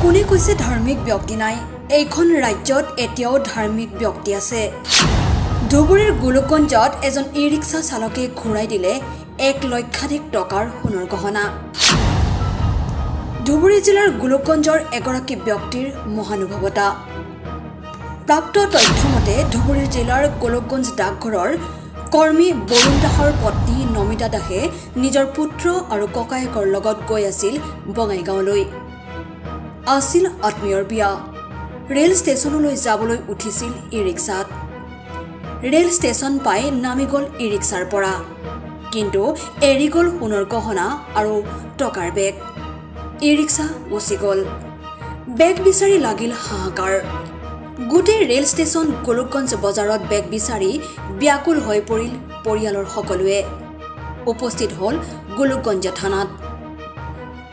কোনে কৈছে ধাৰ্মিক ব্যক্তি নাই? এইখন ৰাজ্যত এতিয়াও ধাৰ্মিক ব্যক্তি আছে। ধুবুৰীৰ গোলকগঞ্জত এজন ই ৰিক্সা চালকে ঘূৰাই দিলে 1 লক্ষাধিক টকাৰ সোণৰ গহনা। ধুবুৰী জিলাৰ গোলকগঞ্জৰ এগৰাকী ব্যক্তিৰ মহানুভৱতা। প্ৰাপ্ত তথ্য মতে ধুবুৰী জিলাৰ গোলকগঞ্জ ডাকঘৰৰ কৰ্মী বৰুণ দাসৰ পত্নী নমিতা দাসে নিজৰ পুত্ৰ আৰু ককায়েকৰ লগত গৈ আছিল বঙাইগাঁৱলৈ। আছিল আত্মীয়ৰ বিয়া। ৰেল ষ্টেচনলৈ যাবলৈ উঠিছিল ই ৰিক্সাত। ৰেল ষ্টেচন পাই নামি গ'ল ই ৰিক্সাৰ পৰা, কিন্তু এৰি গ'ল সোণৰ গহনা আৰু টকাৰ বেগ। ই ৰিক্সা গুচি গ'ল। বেগ বিচাৰি লাগিল হাহাকাৰ। গোটেই ৰেল ষ্টেচন গোলকগঞ্জ বজাৰত বেগ বিচাৰি ব্যাকুল হৈ পৰিল পৰিয়ালৰ সকলোৱে। উপস্থিত হ'ল গোলকগঞ্জ থানাত।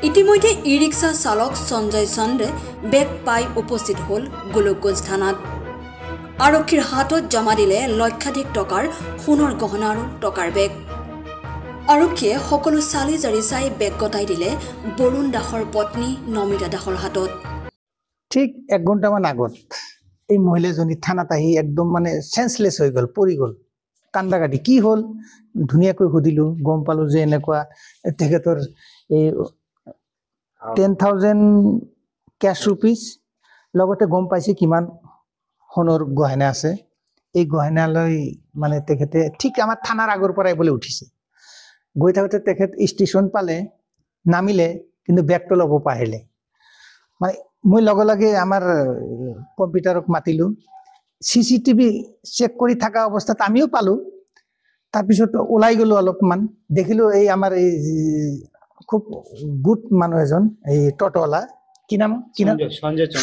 ইতিমধ্যে ই ৰিক্সা চালক সঞ্জয় চন্দে বেগ পাই উপস্থিত হ'ল গোলকগঞ্জ থানাত। আৰক্ষীৰ হাতত জমা দিলে লক্ষাধিক টকাৰ সোণৰ গহনা আৰু টকাৰ বেগ। আৰক্ষীয়ে সকলো চালি জাৰি চাই বেগ গতাই দিলে বৰুণ দাসৰ পত্নী নমিতা দাসৰ হাতত। ঠিক 1 ঘণ্টামান আগত এই মহিলাজনী থানাত আহি একদম মানে সেন্সলেস হৈ গ'ল, পৰি গ'ল, কান্দা কাটি। কি হ'ল ধুনীয়াকৈ সুধিলোঁ, গম পালোঁ যে এনেকুৱা তেখেতৰ এই 10,000 কেশ ৰুপিজ, লগতে গম পাইছে কিমান সোণৰ গহনা আছে। এই গহনালৈ মানে তেখেতে ঠিক আমাৰ থানাৰ আগৰ পৰাই বোলে উঠিছে। গৈ থাকোঁতে তেখেত ষ্টেচন পালে, নামিলে, কিন্তু বেগটো ল'ব পাৰিলে। মানে মই লগে লগে আমাৰ কম্পিউটাৰক মাতিলোঁ। CCTV চেক কৰি থকা অৱস্থাত আমিও পালোঁ। তাৰপিছত ওলাই গ'লোঁ, অলপমান দেখিলোঁ এই আমাৰ এই খুব গুড মানুহ এজন, এই টটোৱালা, কি নাম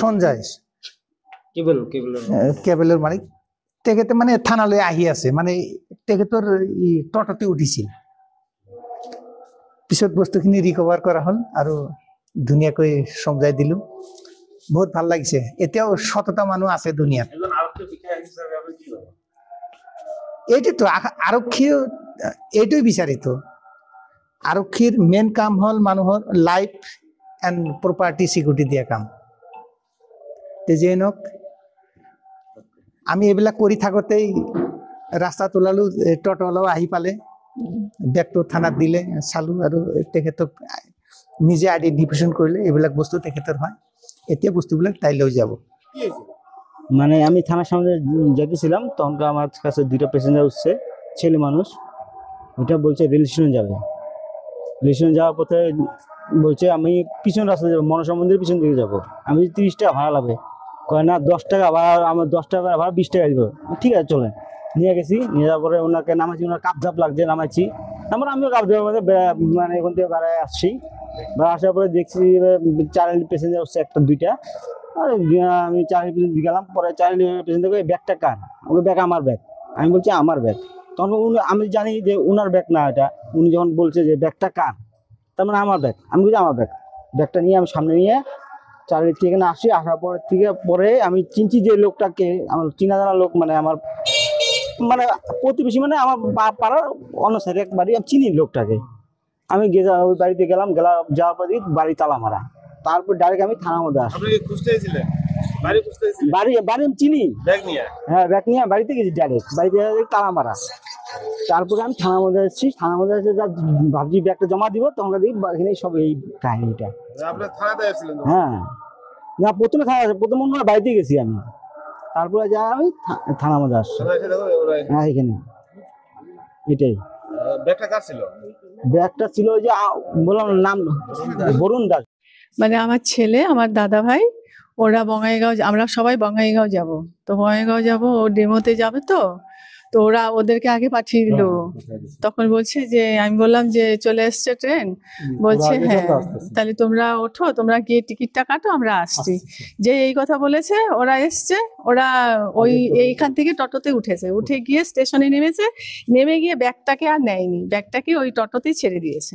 সঞ্জয় কেবলৰ মালিক, তেখেতে মানে থানালৈ আহি আছে। মানে তেখেতৰ টটোতে উঠিছিল। পিছত বস্তুখিনি ৰিকভাৰ কৰা হ'ল আৰু ধুনীয়াকৈ সমজাই দিলোঁ। বহুত ভাল লাগিছে। এতিয়াও সততা মানুহ আছে দুনিয়াত। এইটোতো আৰক্ষীও এইটোৱে বিচাৰিতো। আৰক্ষীৰ মেইন কাম হ'ল মানুহৰ লাইফ এণ্ড প্ৰপাৰ্টি চিকিউৰিটি দিয়া কাম। যিয়ে নহওক আমি এইবিলাক কৰি থাকোঁতেই ৰাস্তাত ওলালোঁ, টটোৱালাও আহি পালে, বেগটো থানাত দিলে, চালোঁ আৰু তেখেতক নিজে আইডেণ্টিফিকেশ্যন কৰিলে এইবিলাক বস্তু তেখেতৰ হয়। এতিয়া বস্তুবিলাক তাই লৈ যাব। মানে আমি থানার সামনে যেতেছিলাম, তখন আমার কাছে 2টা প্যাসেঞ্জার উঠছে, ছেলে মানুষ। ওটা বলছে রেল স্টেশন যাবে। রেল স্টেশন যাওয়ার পথে বলছে আমি পিছন রাস্তা যাবো, মনসা মন্দিরের পিছন দিকে যাবো। আমি 30 টাকা ভাড়া লাগবে, কয় না 10 টাকা ভাড়া, আমার 10 টাকা ভাড়া 20 টাকা দিব। ঠিক আছে চলে নিয়ে গেছি। নিয়ে যাওয়ার পরে ওনাকে নামাইছি, ওনার কাপঝাপ লাগছে, নামাইছি। তারপরে আমিও কাপঝাপের মধ্যে মানে এখান থেকে বেড়ায় আসছি। বেড়া আসার পরে দেখছি 4 প্যাসেঞ্জার হচ্ছে, 1-2টা। আমি 4 প্যাসেঞ্জার গেলাম, পরে 4 প্যাসেঞ্জার ব্যাগটা কার? ওই ব্যাগ আমার ব্যাগ। আমি বলছি আমার ব্যাগ। তখন আমি জানি যে ওনার ব্যাগ না এটা। উনি যখন বলছে যে ব্যাগটা কার, তার মানে আমার ব্যাগ। আমি বলছি আমার ব্যাগ। ব্যাগটা নিয়ে আমি সামনে নিয়ে 4 থেকে এখানে আসি। আসার পরে আমি চিনছি যে লোকটাকে, আমার চিনা জানা লোক, মানে আমার মানে প্রতিবেশী, মানে আমার পাড়ার অন্য সাইডে এক বাড়ি, আমি চিনি লোকটাকে। আমি ওই বাড়িতে গেলাম, যাওয়ার পর বাড়ি তালা মারা। তারপর ডাইরেক্ট আমি থানার মধ্যে আসি। বাড়ি আমি চিনি, হ্যাঁ ব্যাগ নিয়ে বাড়িতে গেছি, ডাইরেক্ট বাড়িতে তালা মারা। তারপরে আমি থানার মধ্যে এসেছি। থানার মধ্যে এসে ভাবছি ব্যাগটা জমা দিব, তখন দেখি এখানে সব এই কাহিনীটা। হ্যাঁ না, প্রথমে অন্য বাড়িতে গেছি আমি, তারপরে যা আমি থানার মধ্যে আসছি। হ্যাঁ এখানে এটাই। ব্যাগটা ছিল ওই যে বললাম নাম বরুণ দাস। মানে আমার ছেলে, আমার দাদা ভাই, ওরা বঙ্গাইগাঁও, আমরা সবাই বঙ্গাইগাঁও যাব। তো বঙ্গাইগাঁও যাব, ও ডেমোতে যাবে, তো ওরা ওদেরকে আগে পাঠিয়ে দিল। তখন বলছে যে, আমি বললাম যে চলে এসছে ট্রেন। বলছে হ্যাঁ, তাহলে তোমরা ওঠো, তোমরা গিয়ে টিকিটটা কাটো, আমরা আসছি। যে এই কথা বলেছে, ওরা এসছে। ওরা ওই এইখান থেকে টোটোতে উঠেছে, উঠে গিয়ে স্টেশনে নেমেছে। নেমে গিয়ে ব্যাগটাকে আর নেয়নি, ব্যাগটাকে ওই টোটোতেই ছেড়ে দিয়েছে।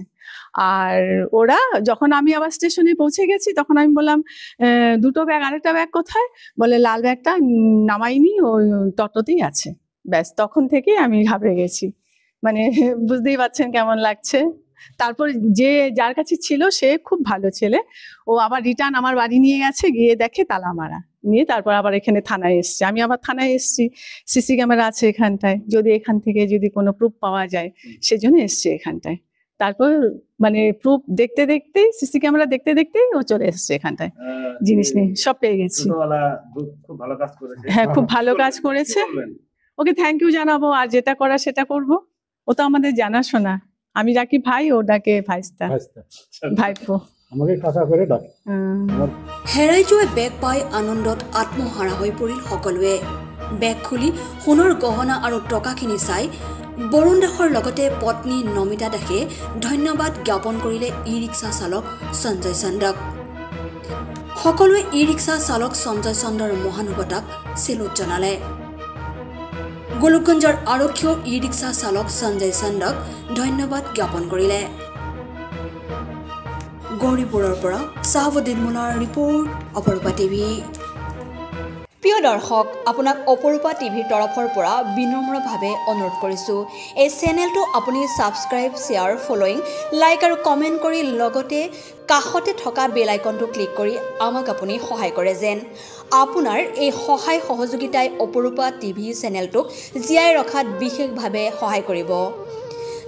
আর ওরা যখন আমি আবার স্টেশনে পৌঁছে গেছি, তখন আমি বললাম 2টো ব্যাগ, আরেকটা ব্যাগ কোথায়? বলে লাল ব্যাগটা নামাইনি, ওই টোটোতেই আছে। ব্যাস তখন থেকে আমি ঘাবড়ে গেছি। মানে বুঝতেই পারছেন কেমন লাগছে। তারপর যে যার কাছে ছিল সে খুব ভালো ছেলে, ও আবার রিটার্ন আমার বাড়ি নিয়ে গেছে, গিয়ে দেখে তালা মারা, নিয়ে তারপর আবার এখানে থানায় এসছে। আমি আবার থানায় এসছি, সিসি ক্যামেরা আছে এখানটায়, যদি এখান থেকে যদি কোনো প্রুফ পাওয়া যায় সেজন্য এসছে এখানটায়। তারপর মানে প্রুফ দেখতে দেখতে, সিসি ক্যামেরা দেখতে দেখতে ও চলে এসছে এখানটায়, জিনিস নিয়ে সব পেয়ে গেছি। খুব ভালো কাজ করেছে। হ্যাঁ, খুব ভালো কাজ করেছে, ওকে থ্যাংক ইউ জানাবো, আর যেটা করা সেটা করব। ও তো আমাদের জানাশোনা, আমি ডাকি ভাই, ও ডাকে ভাইস্তা, ভাইপো, আমাকে কথা করে ডাকে। হেৰাই যোৱা বেগ পাই আনন্দত আত্মহাৰা হৈ পৰিল সকলোৱে। বেগ খুলি সোণৰ গহনা আৰু টকাখিনি চাই বৰুণ দাসৰ লগতে পত্নী নমিতা দাসে ধন্যবাদ জ্ঞাপন কৰিলে ই ৰিক্সা চালক সঞ্জয় চন্দক। সকলোৱে ই ৰিক্সা চালক সঞ্জয় চন্দৰ মহানুভৱতাক চেলুট জনালে। গোলকগঞ্জৰ আৰক্ষীয়েও ই ৰিক্সা চালক সঞ্জয় চন্দক ধন্যবাদ জ্ঞাপন কৰিলে। গৌৰীপুৰৰ পৰা চাহাবুদ্দিন মোলাৰ ৰিপৰ্ট, অপৰূপা টিভি। প্ৰিয় দৰ্শক, আপোনাক অপৰূপা টিভিৰ তৰফৰ পৰা বিনম্ৰভাৱে অনুৰোধ কৰিছোঁ, এই চেনেলটো আপুনি ছাবস্ক্ৰাইব, শ্বেয়াৰ, ফলোইং, লাইক আৰু কমেণ্ট কৰি লগতে কাষতে থকা বেল আইকনটো ক্লিক কৰি আমাক আপুনি সহায় কৰে যেন। আপোনাৰ এই সহায় সহযোগিতাই অপৰূপা টিভি চেনেলটোক জীয়াই ৰখাত বিশেষভাৱে সহায় কৰিব।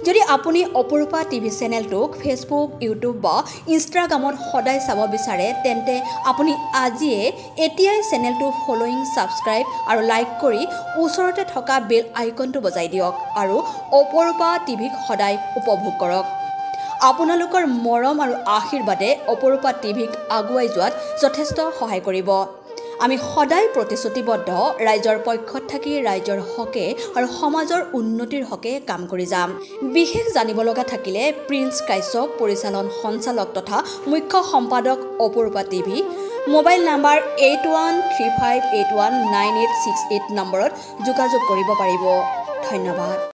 যদি আপুনি অপৰূপা টিভি চেনেলটোক ফেচবুক, ইউটিউব বা ইনষ্টাগ্ৰামত সদায় চাব বিচাৰে, তেন্তে আপুনি এতিয়াই চেনেলটো ফলোইং, ছাবস্ক্ৰাইব আৰু লাইক কৰি ওচৰতে থকা বেল আইকনটো বজাই দিয়ক আৰু অপৰূপা টিভিক সদায় উপভোগ কৰক। আপোনালোকৰ মৰম আৰু আশীৰ্বাদে অপৰূপা টিভিক আগুৱাই যোৱাত যথেষ্ট সহায় কৰিব। আমি সদায় প্ৰতিশ্ৰুতিবদ্ধ, ৰাইজৰ পক্ষত থাকি ৰাইজৰ হকে আৰু সমাজৰ উন্নতিৰ হকে কাম কৰি যাম। বিশেষ জানিব লগা থাকিলে প্ৰিন্স কাশ্যপ, পৰিচালন সঞ্চালক তথা মুখ্য সম্পাদক অপৰূপা টিভি, মোবাইল নাম্বাৰ 8135819868 নম্বৰত যোগাযোগ কৰিব পাৰিব। ধন্যবাদ।